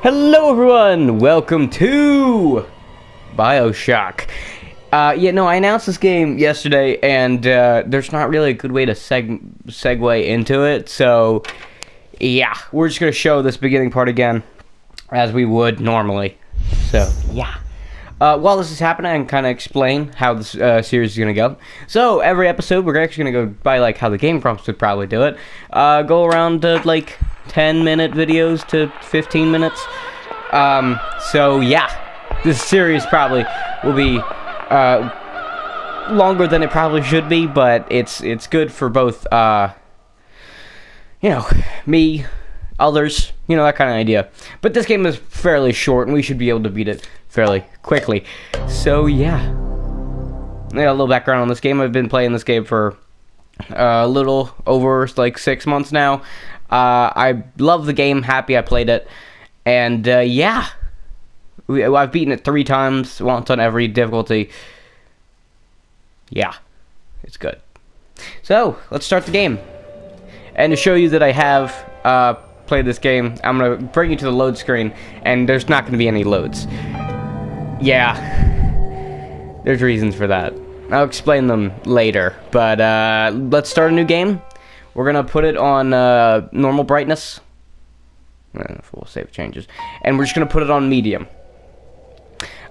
Hello everyone! Welcome to Bioshock. I announced this game yesterday, and there's not really a good way to segue into it, so yeah, we're just gonna show this beginning part again, as we would normally. So, yeah. While this is happening, I can kind of explain how this series is going to go. So, every episode, we're actually going to go by, like, how the game prompts would probably do it. Go around to, like, 10-minute videos to 15 minutes. So, yeah. This series probably will be longer than it probably should be, but it's good for both, me, others, that kind of idea. But this game is fairly short, and we should be able to beat it fairly quickly. So, yeah. I got a little background on this game. I've been playing this game for a little over, like, 6 months now. I love the game. Happy I played it. And, yeah. I've beaten it 3 times, once on every difficulty. Yeah. It's good. So, let's start the game. And to show you that I have played this game, I'm going to bring you to the load screen, and there's not going to be any loads. Yeah, there's reasons for that. I'll explain them later, but let's start a new game. We're going to put it on normal brightness. We'll save changes. And we're just going to put it on medium.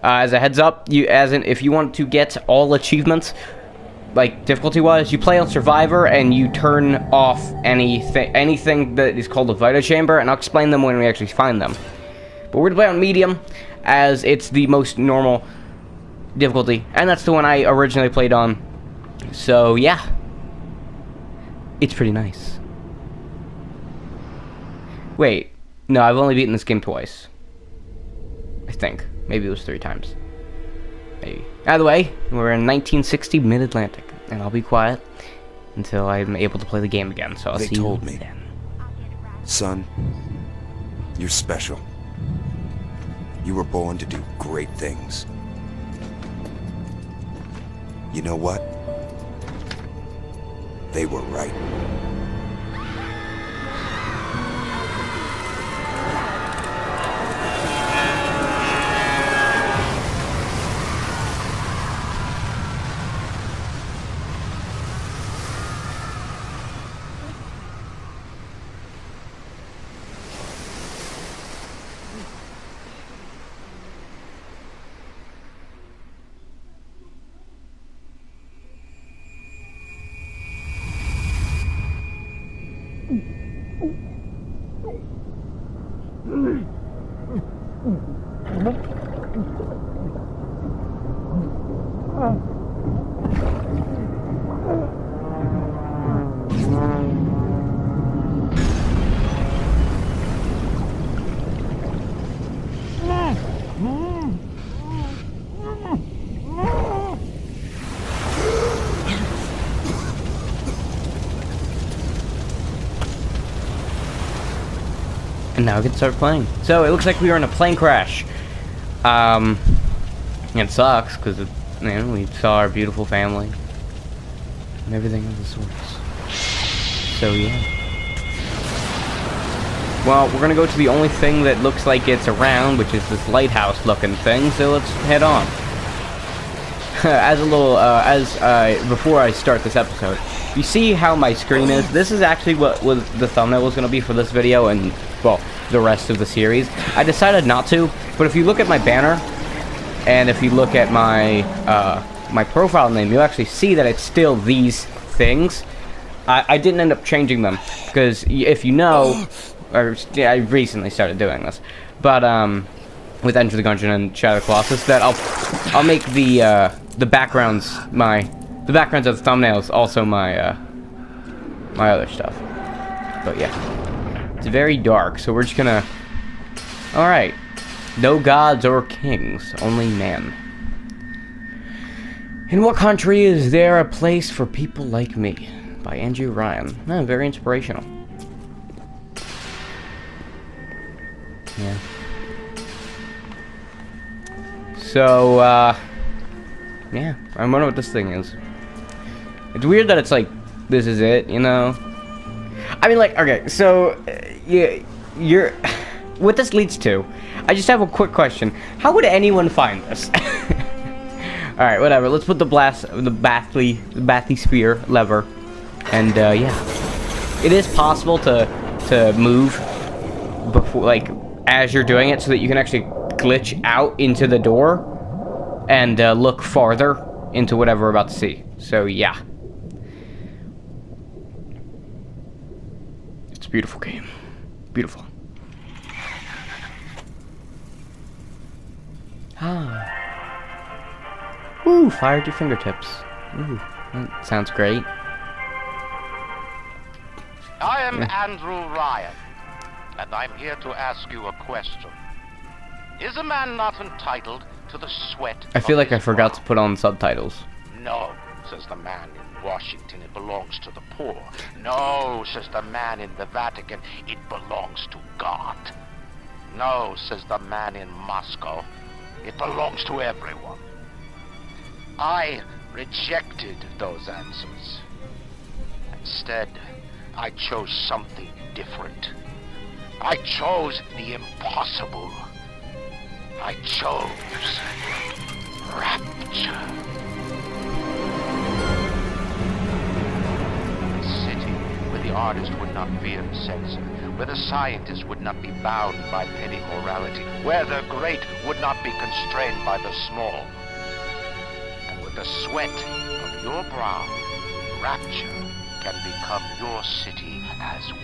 As a heads up, if you want to get all achievements, like difficulty-wise, you play on Survivor and you turn off anything that is called a Vita Chamber, and I'll explain them when we actually find them. But we're going to play on medium, as it's the most normal difficulty, and that's the one I originally played on. So, yeah. It's pretty nice. Wait. No, I've only beaten this game twice. I think. Maybe it was 3 times. Maybe. Either way, we're in 1960 Mid-Atlantic, and I'll be quiet until I'm able to play the game again, so I'll see you then. Son, you're special. You were born to do great things. You know what? They were right. And now we can start playing. So, it looks like we were in a plane crash. It sucks, because, we saw our beautiful family. And everything of the sorts. So, yeah. Well, we're gonna go to the only thing that looks like it's around, which is this lighthouse-looking thing, so let's head on. Before I start this episode, you see how my screen is? This is actually what the thumbnail was gonna be for this video, and, well, the rest of the series. I decided not to, but if you look at my banner, and if you look at my my profile name, you'll actually see that it's still these things. I didn't end up changing them, because if you know, I recently started doing this, but with Enter the Gungeon and Shadow Colossus, that I'll make the backgrounds of the thumbnails also my my other stuff. But yeah. It's very dark, so we're just gonna... Alright. No gods or kings, only man. In what country is there a place for people like me? By Andrew Ryan. Oh, very inspirational. Yeah. So, yeah. I wonder what this thing is. It's weird that it's like, this is it, I mean, like, okay, so, yeah, you're... what this leads to, I just have a quick question. How would anyone find this? Alright, whatever. Let's put the bathysphere lever. And, yeah. It is possible to move before, like, as you're doing it so that you can actually glitch out into the door and look farther into whatever we're about to see. So, yeah. It's a beautiful game. Beautiful. Ah. Ooh, fire at your fingertips. Ooh, that sounds great. I am Andrew Ryan, and I'm here to ask you a question. Is a man not entitled to the sweat? I feel like I his forgot brow? to put on subtitles. No, says the man in Washington, it belongs to the poor. No, says the man in the Vatican, it belongs to God. No, says the man in Moscow, it belongs to everyone. I rejected those answers. Instead, I chose something different. I chose the impossible. I chose rapture. A city where the artist would not fear the censor, where the scientist would not be bound by petty morality, where the great would not be constrained by the small. And with the sweat of your brow, rapture can become your city as well.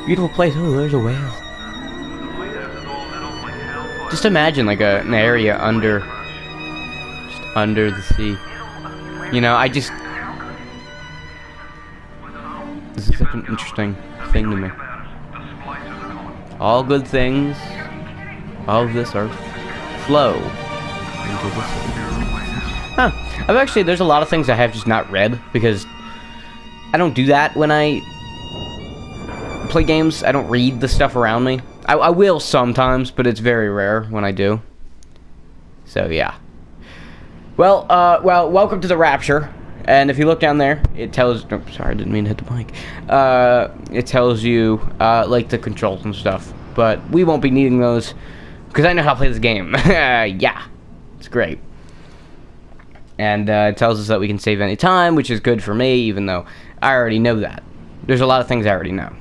Beautiful place. Oh, there's a whale. Just imagine like an area under the sea. You know, this is such an interesting thing to me. All good things of this earth flow into the sea. Huh. There's a lot of things I have just not read because I don't do that when I play games. I don't read the stuff around me. I will sometimes, but it's very rare when I do. So yeah. Well, welcome to the Rapture. And if you look down there, it tells. Oh, sorry, I didn't mean to hit the mic. It tells you like the controls and stuff. But we won't be needing those because I know how to play this game. Yeah, it's great. And it tells us that we can save any time, which is good for me, even though I already know that. There's a lot of things I already know.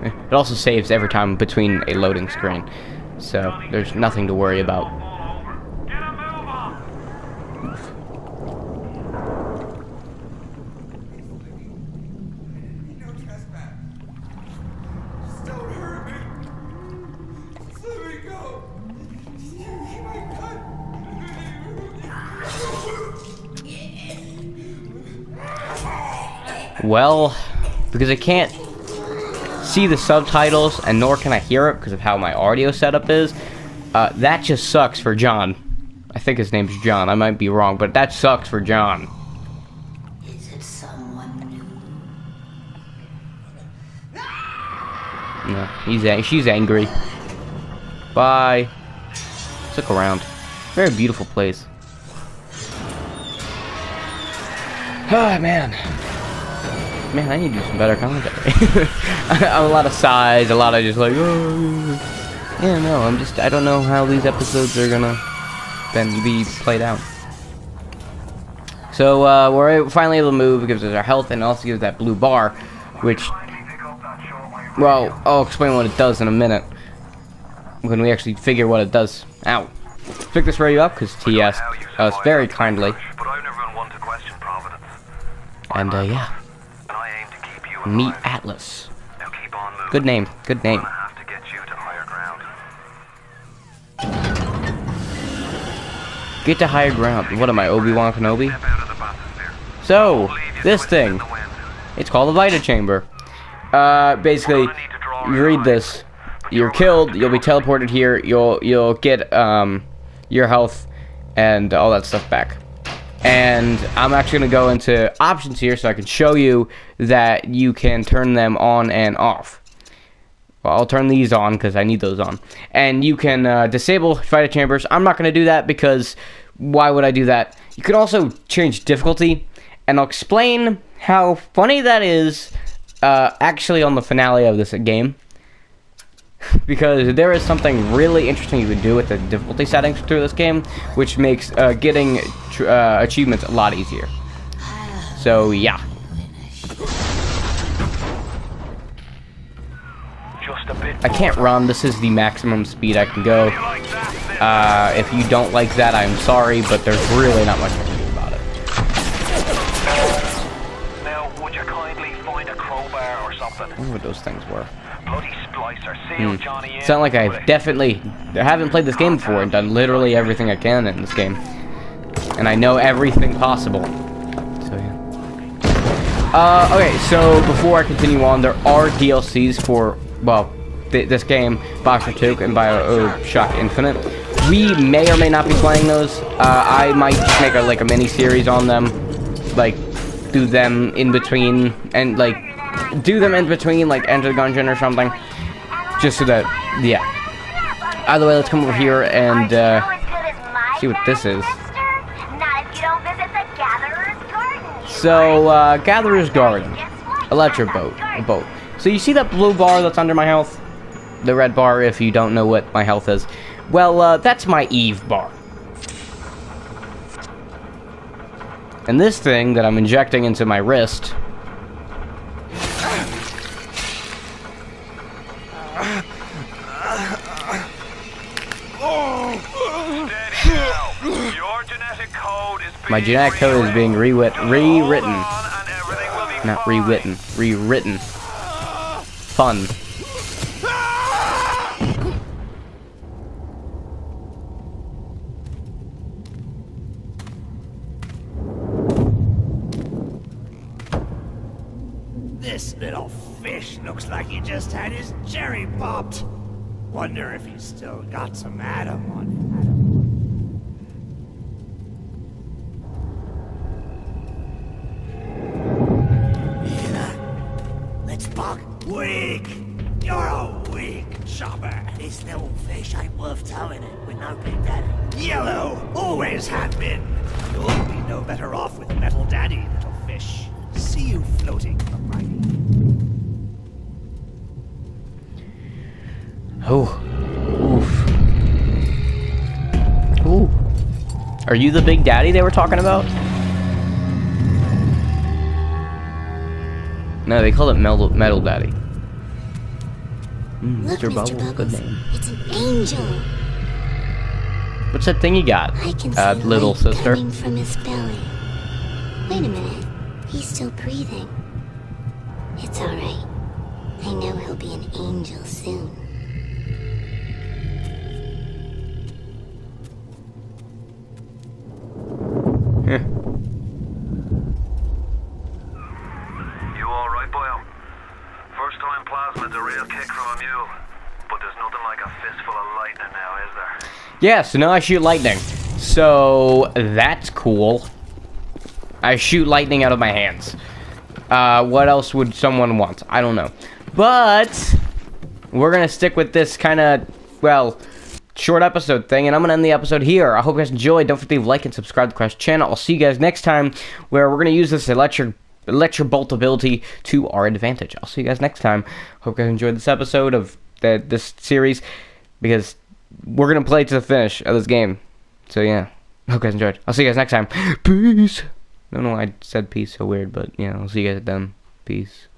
It also saves every time between a loading screen, so there's nothing to worry about. Well, because I can't see the subtitles, and nor can I hear it because of how my audio setup is, that just sucks for John. I think his name's John. I might be wrong, but that sucks for John. Is it someone new? No, she's angry. Bye. Let's look around. Very beautiful place. Oh, man. Man, I need to do some better commentary. A lot of sighs, a lot of just like, oh. Yeah, no, I don't know how these episodes are gonna then be played out. So, we're finally able to move. It gives us our health, and it also gives that blue bar, which, well, I'll explain what it does in a minute. When we actually figure what it does. Ow. Pick this radio up, because he asked us very kindly. And, yeah. Meet Atlas. Good name. Good name. Get to higher ground. What am I, Obi-Wan Kenobi? So, this thing. It's called the Vita Chamber. Basically, you read this. You're killed. You'll be teleported here. You'll get your health and all that stuff back. And I'm actually going to go into options here so I can show you that you can turn them on and off. Well, I'll turn these on because I need those on. And you can disable fighter chambers. I'm not going to do that because why would I do that? You can also change difficulty, and I'll explain how funny that is actually on the finale of this game. Because there is something really interesting you can do with the difficulty settings through this game, which makes getting achievements a lot easier. So, yeah. I can't run. This is the maximum speed I can go. If you don't like that, I'm sorry, but there's really not much I can do about it. Now, would you kindly find a crowbar or something? I wonder what those things were. Bloody splicer, seal Johnny in. Sound like I haven't played this game before and done literally everything I can in this game. And I know everything possible. So, yeah. Okay, so before I continue on, there are DLCs for, well, this game, Bioshock 2 and Bioshock Infinite. We may or may not be playing those. I might just make a mini series on them, like do them in between, and like Enter the Gungeon or something, just so that, yeah. Either way, let's come over here and see what this is. So, Gatherer's Garden, electric boat, a boat. So you see that blue bar that's under my health? The red bar, if you don't know what my health is. Well, that's my Eve bar. And this thing that I'm injecting into my wrist... My genetic code is being rewritten. Not rewritten. Rewritten. Fun. This little fish looks like he just had his cherry popped. Wonder if he's still got some Adam on him. Let's bug. Weak! You're a weak chopper. This little fish ain't worth towing it with no big daddy. Yellow! Always have been. You'll be no better off with metal daddy, little fish. See you floating from my... Oh. Oof. Ooh. Are you the big daddy they were talking about? No, they call it Metal Daddy. Look, Mr. Bubbles, good name. It's an angel. What's that thing you got, I can see little light sister? coming from his belly. Wait a minute. He's still breathing. It's alright. I know he'll be an angel soon. You alright, boyo? First time plasma's a real kick from a mule. But there's nothing like a fistful of lightning now, is there? Yeah, so now I shoot lightning. So, that's cool. I shoot lightning out of my hands. What else would someone want? I don't know. But, we're gonna stick with this kind of, well, short episode thing, and I'm gonna end the episode here. I hope you guys enjoyed. Don't forget to like and subscribe to the Crash channel. I'll see you guys next time, where we're gonna use this electric bolt ability to our advantage. I'll see you guys next time. Hope you guys enjoyed this episode of this series, because we're gonna play to the finish of this game. So yeah, hope you guys enjoyed. I'll see you guys next time. Peace. I don't know why I said peace so weird, but yeah, I'll see you guys then. Peace.